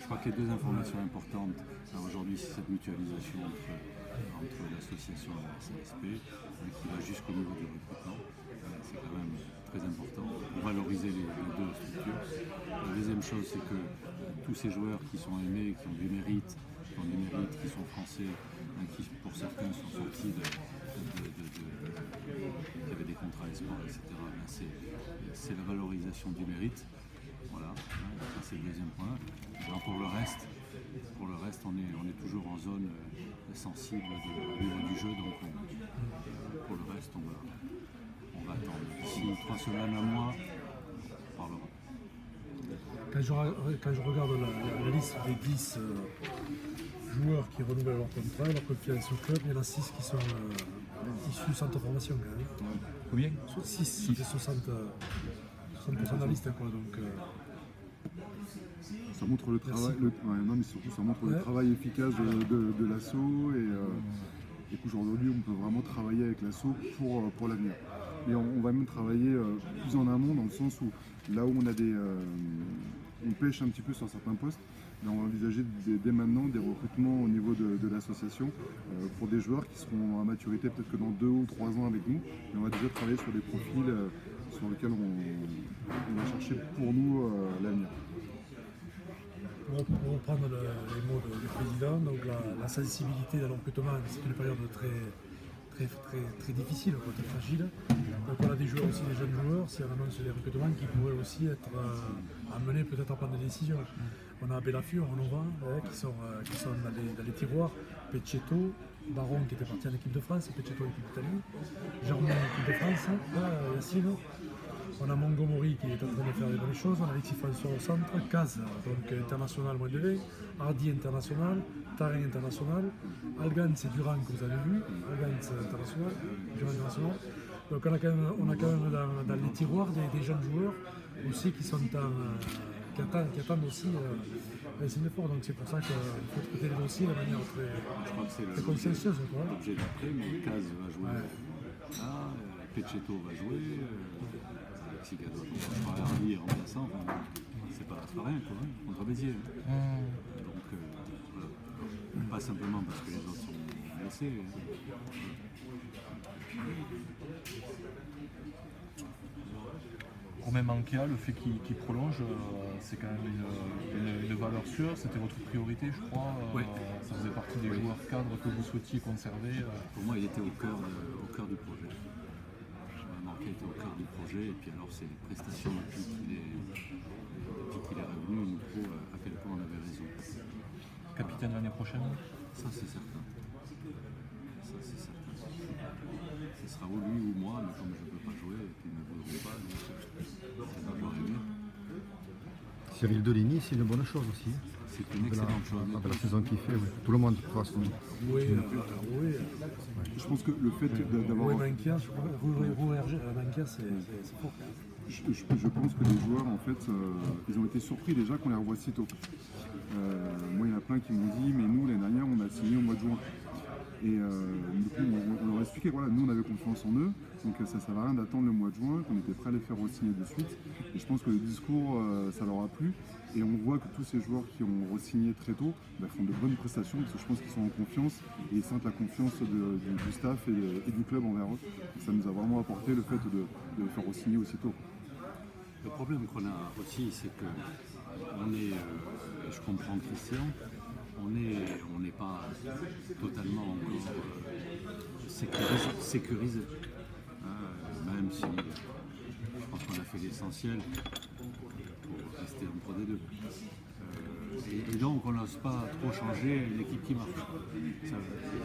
crois qu'il y a deux informations importantes aujourd'hui, c'est cette mutualisation entre l'association et la CSP qui va jusqu'au niveau du recrutement. C'est quand même très important pour valoriser les deux structures. La deuxième chose, c'est que tous ces joueurs qui sont aimés, qui ont du mérite, qui sont français, qui pour certains sont sortis qui avaient des contrats espoirs, etc. C'est la valorisation du mérite. Voilà, ça c'est le deuxième point. Alors pour le reste, on est toujours en zone sensible au niveau du jeu, donc pour le reste, on va attendre. D'ici 3 semaines, un mois, on parlera. Quand je regarde la liste des 10 joueurs qui renouvellent leur contrat, leur confiance au club, il y en a 6 qui sont issus de centre formation quand même. Combien 6, c'est 60% de la liste quoi, donc... Ça montre le travail, mais surtout ça montre le travail efficace de l'ASSO et qu'aujourd'hui on peut vraiment travailler avec l'ASSO pour l'avenir. Et on va même travailler plus en amont dans le sens où là où on pêche un petit peu sur certains postes, là, on va envisager dès maintenant des recrutements au niveau de l'association pour des joueurs qui seront à maturité peut-être que dans 2 ou 3 ans avec nous. Et on va déjà travailler sur des profils sur lesquels on va chercher pour nous l'avenir. Pour reprendre les mots du président, donc la sensibilité dans le recrutement, c'est une période très difficile, très fragile. Donc on a des joueurs aussi, des jeunes joueurs, si on annonce des recrutements qui pourraient aussi être amenés peut-être à prendre des décisions. On a Bellafur, Nova, qui sont dans les tiroirs, Pecchetto, Baron qui était parti en équipe de France, Pecchetto équipe d'Italie, Germain équipe de France, Yacine. On a Montgomery qui est en train de faire des bonnes choses, on a Alexis François au centre, Caz, donc international moins de 20, Hardy international, Tarin international, Algan c'est Durand que vous avez vu, Algan c'est international, Durand international. Donc on a quand même dans les tiroirs des jeunes joueurs aussi qui attendent aussi un signe fort. Donc c'est pour ça qu'il faut traiter les dossiers de manière très consciencieuse. L'objet d'après, mais Caz va jouer là, Pecchetto va jouer. On va Hardy remplaçant, c'est pas rien quoi, contre Béziers. Donc voilà. Pas simplement parce que les autres sont blessés. Romain Manquia, le fait qu'il prolonge, c'est quand même une valeur sûre. C'était votre priorité, je crois. Ça faisait partie des joueurs cadres que vous souhaitiez conserver. Pour moi, il était au cœur du projet. Qui était au cœur du projet, et puis alors c'est les prestations depuis qu'il est revenu, il nous prouve à quel point on avait raison. Capitaine l'année prochaine? Ça c'est certain. Ce sera ou lui ou moi, mais comme je ne peux pas jouer, et puis ils ne voudront pas, donc c'est pas j'aurais aimé. Cyril Deligny, c'est une bonne chose aussi. C'est une excellente chose. Avec la saison qu'il fait, oui. Tout le monde de toute façon. Oui. Je pense que le fait d'avoir... Manquia, Manquia c'est fort. Je pense que les joueurs, en fait, ils ont été surpris déjà qu'on les revoie si tôt. Moi, il y en a plein qui m'ont dit, mais nous, l'année dernière, on a signé au mois de juin. Et du coup, on leur a expliqué, voilà, nous, on avait confiance en eux, donc ça ne servait à rien d'attendre le mois de juin, qu'on était prêt à les faire re-signer de suite. Et je pense que le discours, ça leur a plu. Et on voit que tous ces joueurs qui ont re-signé très tôt font de bonnes prestations, parce que je pense qu'ils sont en confiance, et ils sentent la confiance du staff et du club envers eux. Et ça nous a vraiment apporté le fait de les faire re-signer aussitôt. Le problème qu'on a aussi, c'est que je comprends Christian, on n'est pas totalement encore sécurisé. Même si je pense qu'on a fait l'essentiel pour rester en Pro D2. Et donc on n'ose pas trop changer une équipe qui marche.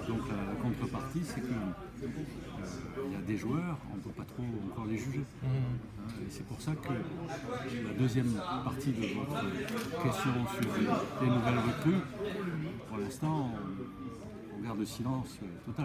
Donc la contrepartie, c'est qu'il y a des joueurs, on ne peut pas trop encore les juger. Et c'est pour ça que la deuxième partie de votre question sur les nouvelles recrues, pour l'instant, on garde le silence total.